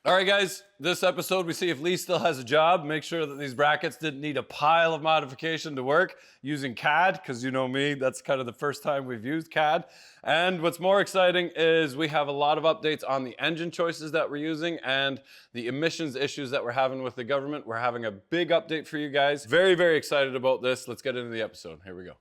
All right, guys, this episode we see if Lee still has a job. Make sure that these brackets didn't need a pile of modification to work using CAD, because you know me, that's kind of the first time we've used CAD. And what's more exciting is we have a lot of updates on the engine choices that we're using and the emissions issues that we're having with the government. We're having a big update for you guys. Very, very excited about this. Let's get into the episode. Here we go.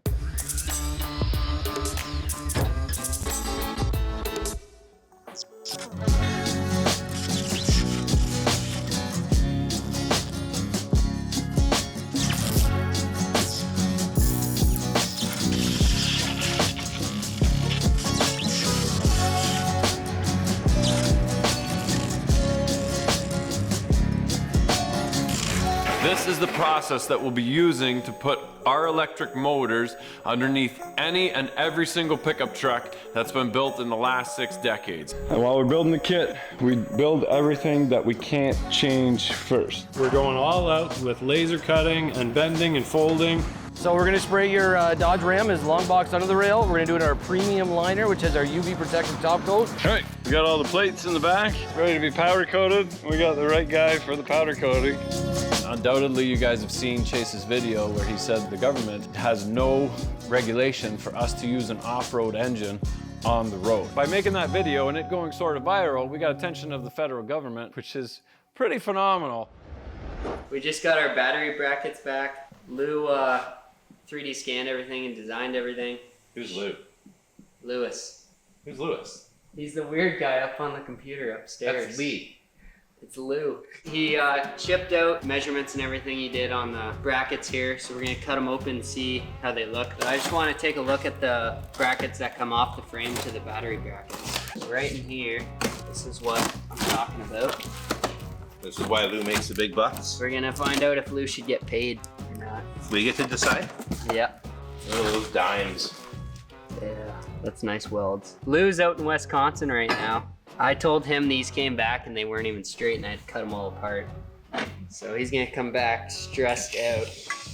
This is the process that we'll be using to put our electric motors underneath any and every single pickup truck that's been built in the last 6 decades. And while we're building the kit, we build everything that we can't change first. We're going all out with laser cutting and bending and folding. So we're gonna spray your Dodge Ram as long box under the rail. We're gonna do it in our premium liner, which has our UV protective top coat. All right, we got all the plates in the back, ready to be powder coated. We got the right guy for the powder coating. Undoubtedly, you guys have seen Chase's video where he said the government has no regulation for us to use an off-road engine on the road. By making that video and it going sort of viral, we got attention of the federal government, which is pretty phenomenal. We just got our battery brackets back. Lou 3D scanned everything and designed everything. Who's Lou? Lewis. Who's Lewis? He's the weird guy up on the computer upstairs. That's Lee. It's Lou. He chipped out measurements and everything he did on the brackets here, so we're gonna cut them open and see how they look. But I just wanna take a look at the brackets that come off the frame to the battery brackets. So right in here, this is what I'm talking about. This is why Lou makes the big bucks. We're gonna find out if Lou should get paid or not. We get to decide. Yep. Look at those dimes. Yeah, that's nice welds. Lou's out in Wisconsin right now. I told him these came back and they weren't even straight and I had to cut them all apart. So he's gonna come back stressed out.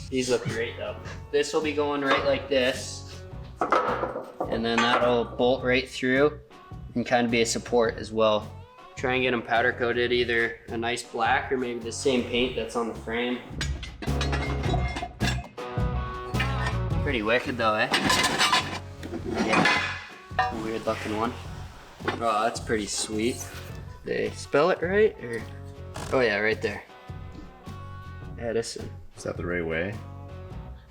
These look great though. This will be going right like this. And then that'll bolt right through and kind of be a support as well. Try and get them powder coated, either a nice black or maybe the same paint that's on the frame. Pretty wicked though, eh? Yeah, weird looking one. Oh, that's pretty sweet. They spell it right? Or... Oh yeah, right there. Edison. Is that the right way?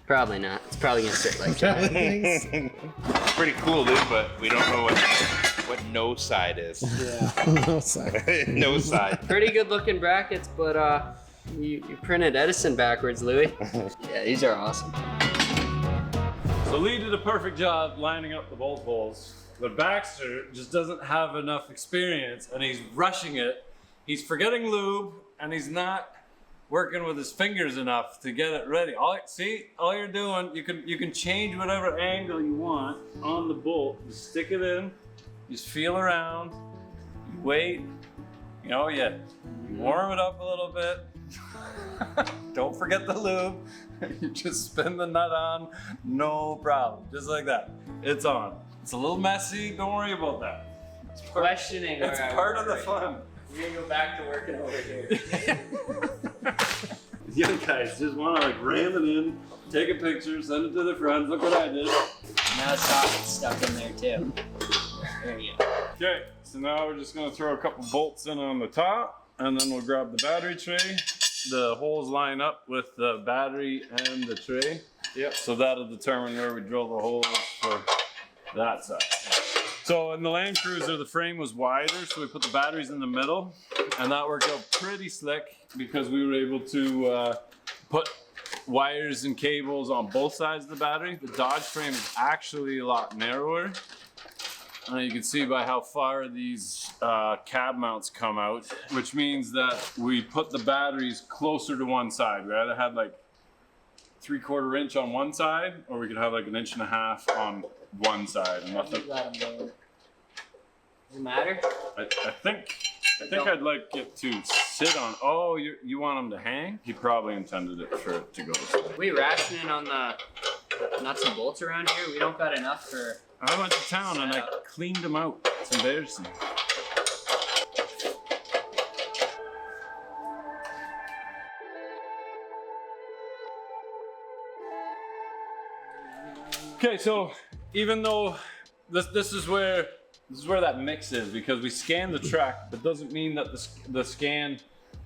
Probably not. It's probably gonna sit like that. Pretty cool, Lou, but we don't know what no side is. Yeah. No side. No side. Pretty good looking brackets, but you printed Edison backwards, Louis. Yeah, these are awesome. So Lee did a perfect job lining up the bolt holes, but Baxter just doesn't have enough experience and he's rushing it. He's forgetting lube and he's not working with his fingers enough to get it ready. All you're doing, you can change whatever angle you want on the bolt. You stick it in, you just feel around, you wait, you warm it up a little bit. Don't forget the lube. You just spin the nut on, no problem. Just like that. It's on. It's a little messy, don't worry about that. It's questioning. It's part of the fun. We're gonna go back to working over here. You guys just want to ram it in, take a picture, send it to their friends. Look what I did. Now the socket's stuck in there too. There you go. Okay, so now we're just gonna throw a couple bolts in on the top, and then we'll grab the battery tray. The holes line up with the battery and the tray. Yep. So that'll determine where we drill the holes for that side. So in the Land Cruiser, the frame was wider, so we put the batteries in the middle, and that worked out pretty slick because we were able to put wires and cables on both sides of the battery. The Dodge frame is actually a lot narrower. You can see by how far these cab mounts come out, which means that we put the batteries closer to one side. We either had like 3/4 inch on one side, or we could have like 1.5 inches on one side. And nothing. Let them go. Does it matter? I think I'd like it to sit on. Oh, you want them to hang? He probably intended it for it to go this way. We rationing on the nuts and bolts around here. We don't got enough for. I went to town and I cleaned them out. It's embarrassing. Okay, so even though this is where that mix is, because we scanned the truck, that doesn't mean that the scan,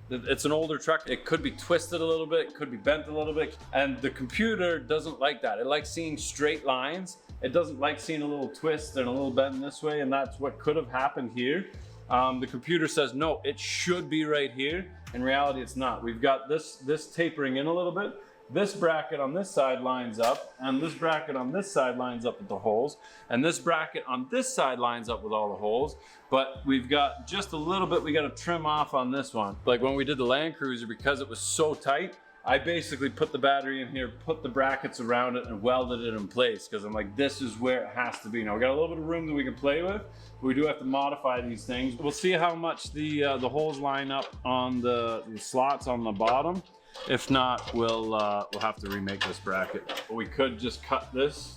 it's an older truck. It could be twisted a little bit, it could be bent a little bit, and the computer doesn't like that. It likes seeing straight lines. It doesn't like seeing a little twist and a little bend this way, and that's what could have happened here. The computer says, no, it should be right here. In reality, it's not. We've got this tapering in a little bit. This bracket on this side lines up, and this bracket on this side lines up with the holes, and this bracket on this side lines up with all the holes, but we've got just a little bit we got to trim off on this one. Like when we did the Land Cruiser, because it was so tight, I basically put the battery in here, put the brackets around it, and welded it in place, because I'm like, this is where it has to be. Now we got a little bit of room that we can play with, but we do have to modify these things. We'll see how much the holes line up on the slots on the bottom. If not, we'll have to remake this bracket. But we could just cut this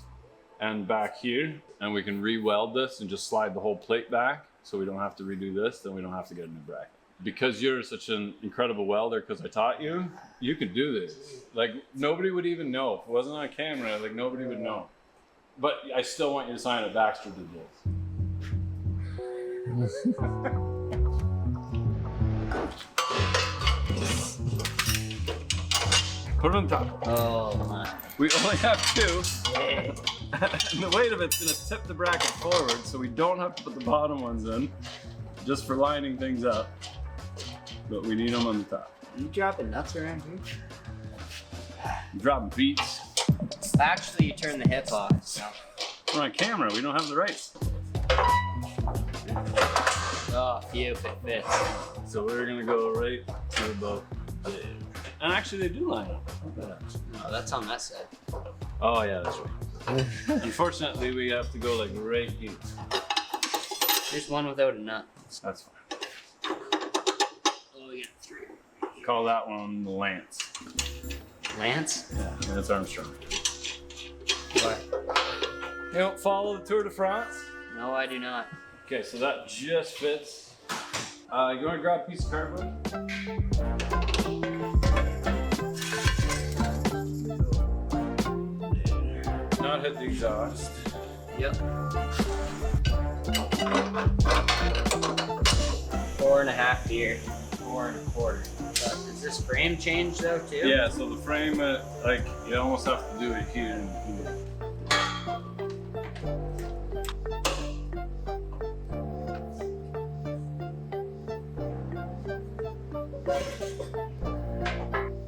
and back here, and we can re-weld this and just slide the whole plate back, so we don't have to redo this, then we don't have to get a new bracket. Because you're such an incredible welder, because I taught you, you could do this. Like, nobody would even know. If it wasn't on camera, like, nobody would know. But I still want you to sign it. Baxter did this. Put it on top. Oh my. We only have two. And the weight of it's gonna tip the bracket forward, so we don't have to put the bottom ones in, just for lining things up. But we need them on the top. You dropping nuts around here? I'm dropping beats. Actually, you turn the hip off, so. We're on camera, we don't have the rights. Oh, phew, if it fits. So we're gonna go right to about there. And actually they do line up. No, that's on that side. Oh yeah, that's right. Unfortunately, we have to go like right here. There's one without a nut. That's fine. Oh, we got three. Call that one Lance. Lance? Yeah, and it's Armstrong. What? You don't follow the Tour de France? No, I do not. Okay, so that just fits. You want to grab a piece of cardboard? Not hit the exhaust. Yep. 4.5 here. 4 1/4. Is this frame change though too? Yeah, so the frame, like, you almost have to do it here and here.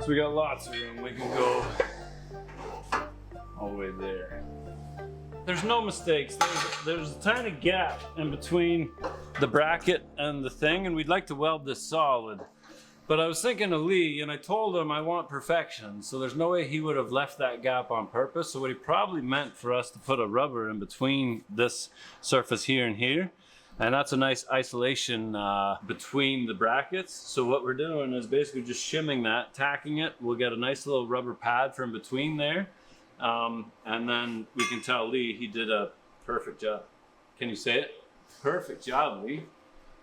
So we got lots of room. We can go all the way there. There's no mistakes. There's a tiny gap in between the bracket and the thing, and we'd like to weld this solid. But I was thinking of Lee, and I told him I want perfection, so there's no way he would have left that gap on purpose. So what he probably meant for us to put a rubber in between this surface here and here, and that's a nice isolation between the brackets. So what we're doing is basically just shimming that, tacking it. We'll get a nice little rubber pad from between there, and then we can tell Lee he did a perfect job. Can you say it? Perfect job, Lee.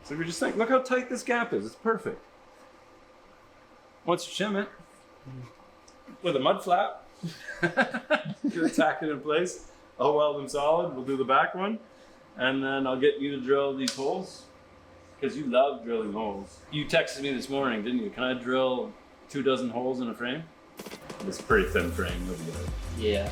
So we just think, look how tight this gap is. It's perfect. Once you shim it with a mud flap, you tack it in place. I'll weld them solid. We'll do the back one, and then I'll get you to drill these holes, because you love drilling holes. You texted me this morning, didn't you? Can I drill 24 holes in a frame? It's a pretty thin frame. You'll be good. Yeah.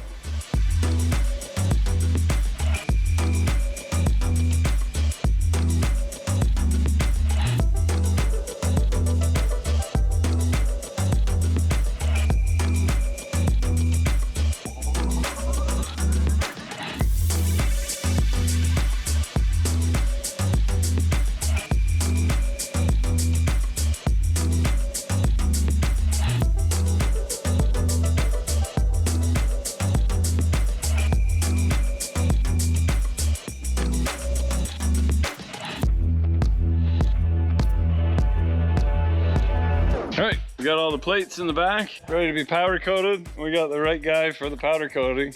We got all the plates in the back, ready to be powder coated. We got the right guy for the powder coating,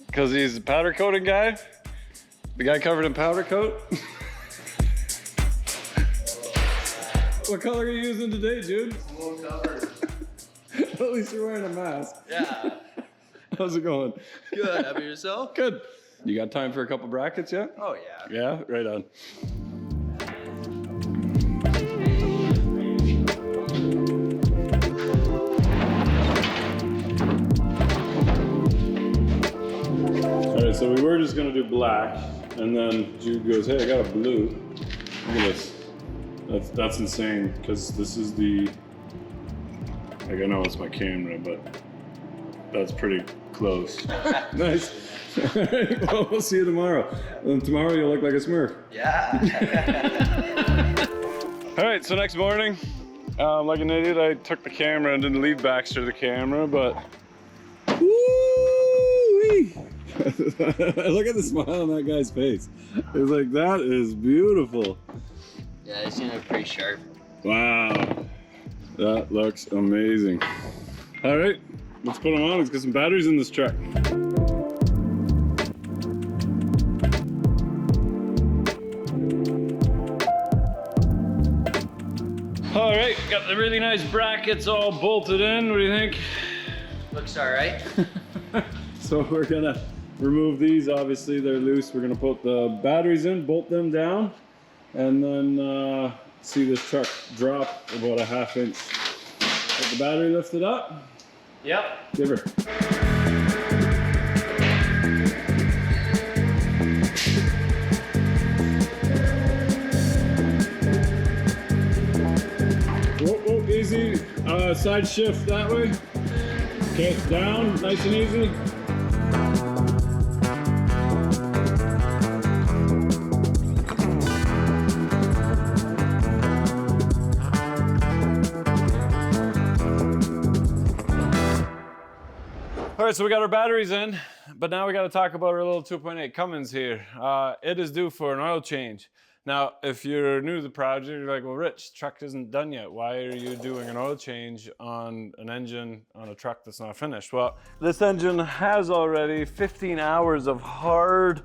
because he's the powder coating guy. The guy covered in powder coat. What color are you using today, Jude? Full cover. At least you're wearing a mask. Yeah. How's it going? Good. How about yourself? Good. You got time for a couple brackets yet? Oh, yeah. Yeah, right on. All right, so we were just gonna do black, and then Jude goes, "Hey, I got a blue. Look at this. That's insane, because this is the, like, I know it's my camera, but that's pretty close." Nice. All right, well, we'll see you tomorrow. And tomorrow you'll look like a Smurf. Yeah. All right, so next morning, like an idiot, I took the camera and didn't leave Baxter the camera, but woo-wee. Look at the smile on that guy's face. It's like, that is beautiful. Yeah, it's gonna be pretty sharp. Wow, that looks amazing. All right, let's put them on. Let's get some batteries in this truck. All right, got the really nice brackets all bolted in. What do you think? Looks all right. So we're gonna remove these. Obviously they're loose. We're gonna put the batteries in, bolt them down, and then see this truck drop about a ½ inch. Get the battery lifted up. Yep. Give her. Whoa, whoa, easy. Side shift that way. Okay, down, nice and easy. All right, so we got our batteries in, but now we got to talk about our little 2.8 Cummins here. It is due for an oil change. Now, if you're new to the project, you're like, well, Rich, truck isn't done yet. Why are you doing an oil change on an engine on a truck that's not finished? Well, this engine has already 15 hours of hard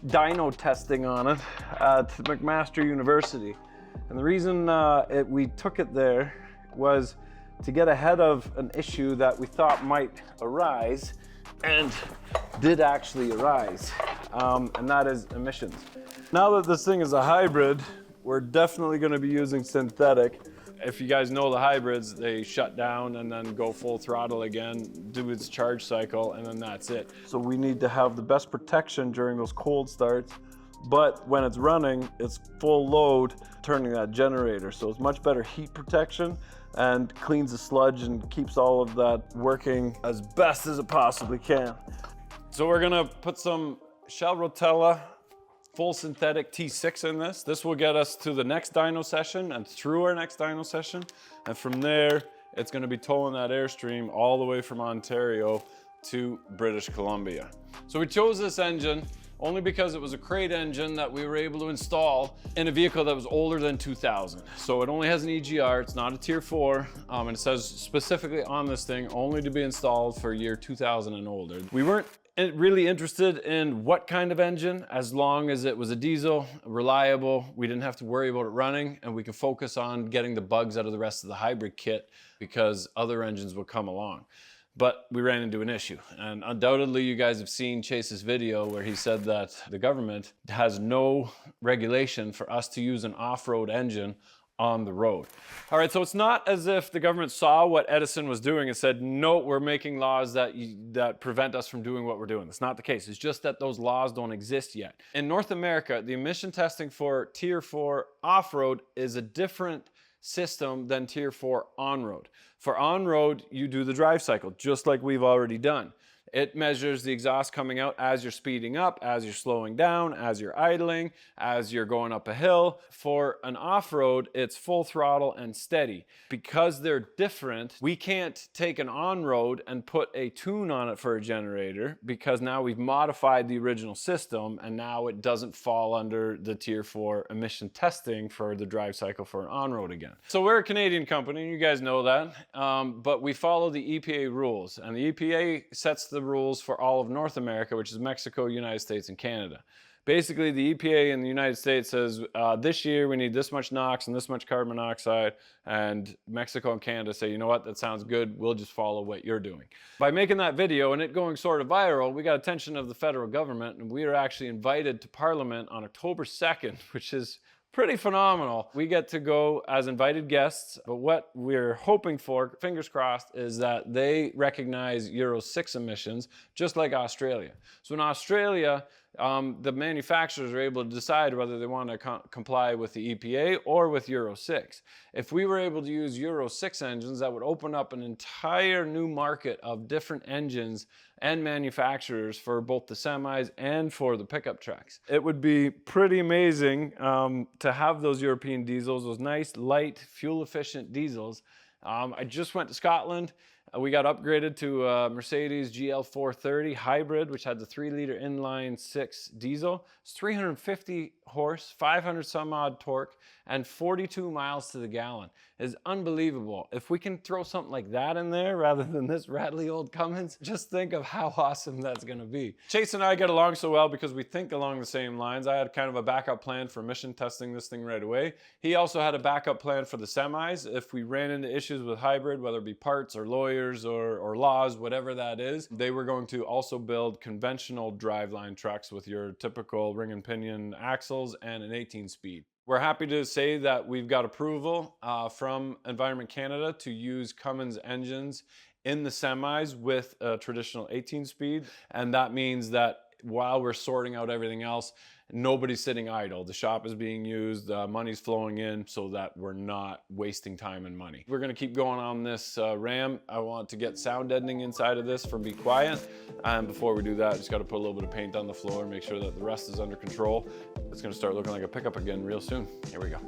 dyno testing on it at McMaster University. And the reason we took it there was to get ahead of an issue that we thought might arise and did actually arise, and that is emissions. Now that this thing is a hybrid, we're definitely going to be using synthetic. If you guys know the hybrids, they shut down and then go full throttle again, do its charge cycle, and then that's it. So we need to have the best protection during those cold starts, but when it's running, it's full load turning that generator. So it's much better heat protection and cleans the sludge and keeps all of that working as best as it possibly can. So we're gonna put some Shell Rotella full synthetic T6 in this. This will get us to the next dyno session and through our next dyno session. And from there, it's gonna be towing that Airstream all the way from Ontario to British Columbia. So we chose this engine only because it was a crate engine that we were able to install in a vehicle that was older than 2000. So it only has an EGR, it's not a tier 4, and it says specifically on this thing, only to be installed for year 2000 and older. We weren't really interested in what kind of engine, as long as it was a diesel, reliable, we didn't have to worry about it running, and we could focus on getting the bugs out of the rest of the hybrid kit because other engines would come along. But we ran into an issue, and undoubtedly you guys have seen Chase's video where he said that the government has no regulation for us to use an off-road engine on the road. All right, so it's not as if the government saw what Edison was doing and said, no, we're making laws that prevent us from doing what we're doing. That's not the case. It's just that those laws don't exist yet. In North America, the emission testing for Tier 4 off-road is a different system than Tier 4 on-road. For on-road, you do the drive cycle, just like we've already done. It measures the exhaust coming out as you're speeding up, as you're slowing down, as you're idling, as you're going up a hill. For an off-road, it's full throttle and steady. Because they're different, we can't take an on-road and put a tune on it for a generator, because now we've modified the original system and now it doesn't fall under the Tier 4 emission testing for the drive cycle for an on-road again. So we're a Canadian company, you guys know that, but we follow the EPA rules, and the EPA sets the rules for all of North America, which is Mexico, United States, and Canada. Basically, the EPA in the United States says this year we need this much NOx and this much carbon monoxide, and Mexico and Canada say, you know what, that sounds good, we'll just follow what you're doing. By making that video and it going sort of viral, we got attention of the federal government, and we are actually invited to Parliament on October 2nd, which is pretty phenomenal. We get to go as invited guests, but what we're hoping for, fingers crossed, is that they recognize Euro 6 emissions, just like Australia. So in Australia, the manufacturers are able to decide whether they want to comply with the EPA or with Euro 6. If we were able to use Euro 6 engines, that would open up an entire new market of different engines and manufacturers for both the semis and for the pickup trucks. It would be pretty amazing to have those European diesels, those nice, light, fuel-efficient diesels. I just went to Scotland. We got upgraded to a Mercedes GL430 hybrid, which had the 3-liter inline 6 diesel. It's 350 horse, 500 some odd torque, and 42 miles to the gallon. It's unbelievable. If we can throw something like that in there rather than this rattly old Cummins, just think of how awesome that's gonna be. Chase and I get along so well because we think along the same lines. I had kind of a backup plan for emission testing this thing right away. He also had a backup plan for the semis. If we ran into issues with hybrid, whether it be parts or lawyers or laws, whatever that is, they were going to also build conventional driveline trucks with your typical ring and pinion axles and an 18-speed. We're happy to say that we've got approval from Environment Canada to use Cummins engines in the semis with a traditional 18-speed, and that means that while we're sorting out everything else, nobody's sitting idle. The shop is being used, money's flowing in so that we're not wasting time and money. We're gonna keep going on this Ram. I want to get sound deadening inside of this from Be Quiet. And before we do that, just gotta put a little bit of paint on the floor, make sure that the rest is under control. It's gonna start looking like a pickup again real soon. Here we go.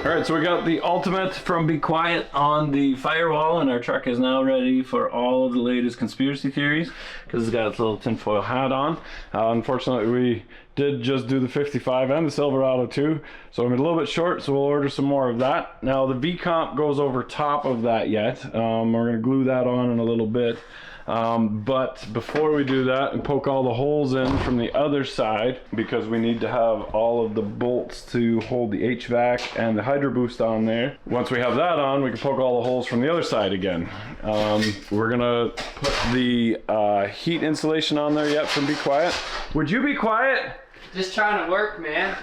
All right, so we got the ultimate from Be Quiet on the firewall, and our truck is now ready for all of the latest conspiracy theories because it's got its little tinfoil hat on. Unfortunately, we did just do the 55 and the Silverado too, so I'm a little bit short, so we'll order some more of that. Now the V-comp goes over top of that yet. We're gonna glue that on in a little bit. But before we do that and poke all the holes in from the other side, because we need to have all of the bolts to hold the HVAC and the Hydro Boost on there. Once we have that on, we can poke all the holes from the other side again. We're gonna put the heat insulation on there yet from Be Quiet. Would you be quiet? Just trying to work, man.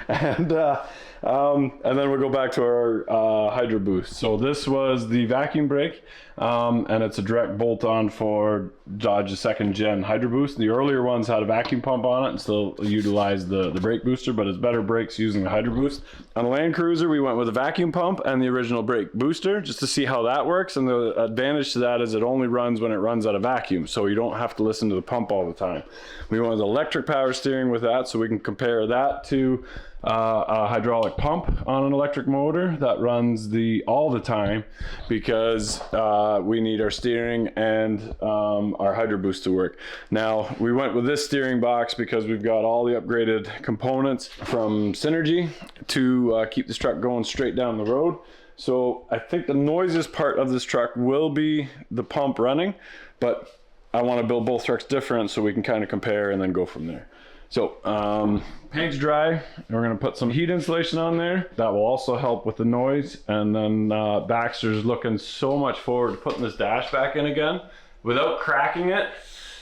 And then we'll go back to our Hydro Boost. So this was the vacuum brake, and it's a direct bolt-on for Dodge's 2nd gen Hydro Boost. The earlier ones had a vacuum pump on it and still utilized the brake booster, but it's better brakes using the Hydro Boost. On the Land Cruiser, we went with a vacuum pump and the original brake booster just to see how that works. And the advantage to that is it only runs when it runs out of vacuum, so you don't have to listen to the pump all the time. We went with electric power steering with that, so we can compare that to a hydraulic pump on an electric motor that runs all the time, because we need our steering and our Hydro Boost to work. Now we went with this steering box because we've got all the upgraded components from Synergy to keep this truck going straight down the road. So I think the noisiest part of this truck will be the pump running, but I want to build both trucks different so we can kind of compare and then go from there. So paint's dry, and we're gonna put some heat insulation on there. That will also help with the noise. And then Baxter's looking so much forward to putting this dash back in again without cracking it,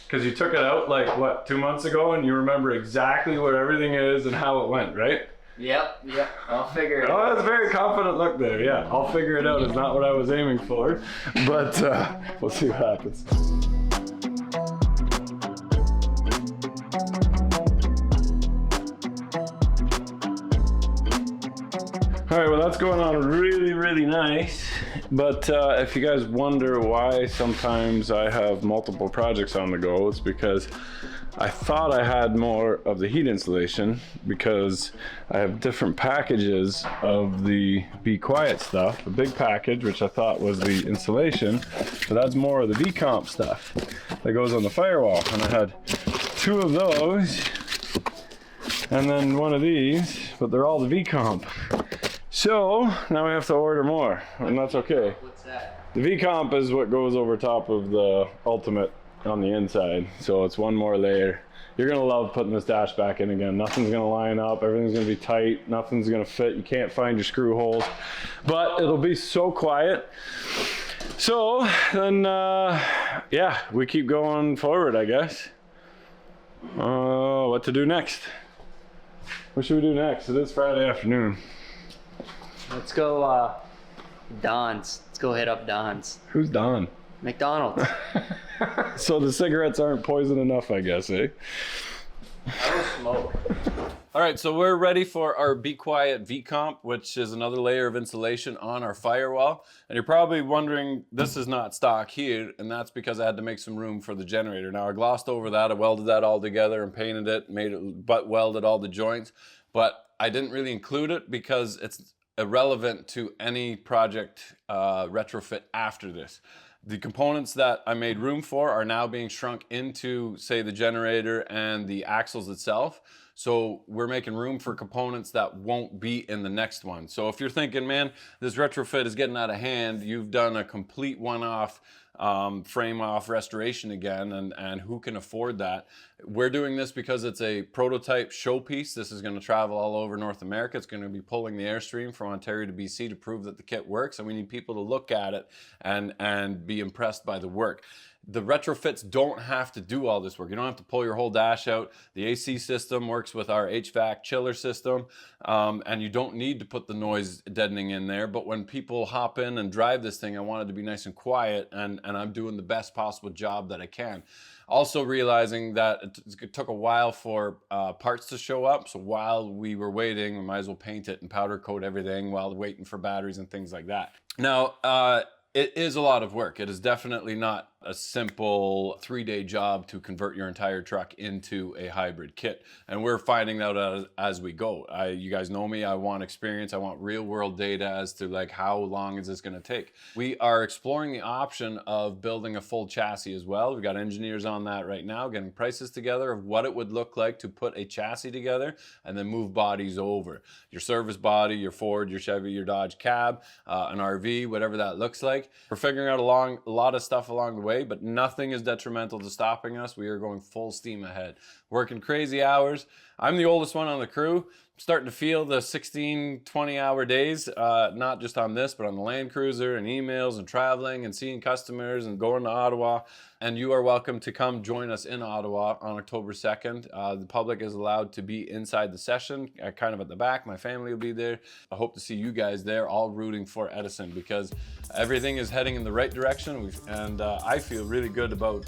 because you took it out like, what, 2 months ago, and you remember exactly what everything is and how it went, right? Yep, I'll figure it out. Oh, that's a very confident look there. Yeah, I'll figure it out is not what I was aiming for, but we'll see what happens. All right, well, that's going on really, really nice. But if you guys wonder why sometimes I have multiple projects on the go, it's because I thought I had more of the heat insulation, because I have different packages of the Be Quiet stuff. A big package, which I thought was the insulation, but that's more of the V-comp stuff that goes on the firewall. And I had 2 of those, and then one of these. but they're all the V-comp. So now we have to order more, and that's okay. What's that? The V-comp is what goes over top of the Ultimate on the inside. So it's one more layer. You're gonna love putting this dash back in again. Nothing's gonna line up, everything's gonna be tight, nothing's gonna fit, you can't find your screw holes, but it'll be so quiet. So then, yeah, we keep going forward, I guess. What to do next? What should we do next? It is Friday afternoon. Let's go, Don's. Let's go hit up Don's. Who's Don? McDonald's. So the cigarettes aren't poison enough, I guess, eh? I will smoke. All right, so we're ready for our Be Quiet V-Comp, which is another layer of insulation on our firewall. And you're probably wondering, this is not stock here, and that's because I had to make some room for the generator. Now, I glossed over that, I welded that all together and painted it, made it butt welded all the joints, but I didn't really include it because it's irrelevant to any project retrofit after this. The components that I made room for are now being shrunk into, say, the generator and the axles itself. So we're making room for components that won't be in the next one. So if you're thinking, man, this retrofit is getting out of hand, you've done a complete one-off frame off restoration again, and who can afford that? We're doing this because it's a prototype showpiece. This is going to travel all over North America. It's going to be pulling the airstream from Ontario to BC to prove that the kit works, and we need people to look at it and be impressed by the work. The retrofits don't have to do all this work. You don't have to pull your whole dash out. The AC system works with our HVAC chiller system, and you don't need to put the noise deadening in there. But when people hop in and drive this thing, I want it to be nice and quiet, and I'm doing the best possible job that I can. Also realizing that it took a while for parts to show up. So while we were waiting, we might as well paint it and powder coat everything while waiting for batteries and things like that. Now, it is a lot of work. It is definitely not a simple 3-day job to convert your entire truck into a hybrid kit. And we're finding out as we go. You guys know me, I want experience, I want real world data as to like how long is this gonna take. We are exploring the option of building a full chassis as well. We've got engineers on that right now, getting prices together of what it would look like to put a chassis together and then move bodies over. Your service body, your Ford, your Chevy, your Dodge cab, an RV, whatever that looks like. We're figuring out a lot of stuff along the way, but nothing is detrimental to stopping us. We are going full steam ahead. Working crazy hours. I'm the oldest one on the crew. I'm starting to feel the 16, 20-hour days, not just on this, but on the Land Cruiser and emails and traveling and seeing customers and going to Ottawa. And you are welcome to come join us in Ottawa on October 2nd. The public is allowed to be inside the session, kind of at the back. My family will be there. I hope to see you guys there, all rooting for Edison, because everything is heading in the right direction. And I feel really good about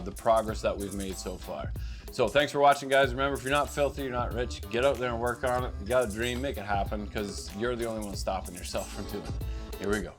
the progress that we've made so far. So thanks for watching, guys. Remember, if you're not filthy, you're not rich. Get out there and work on it. You got a dream, make it happen, because you're the only one stopping yourself from doing it. Here we go.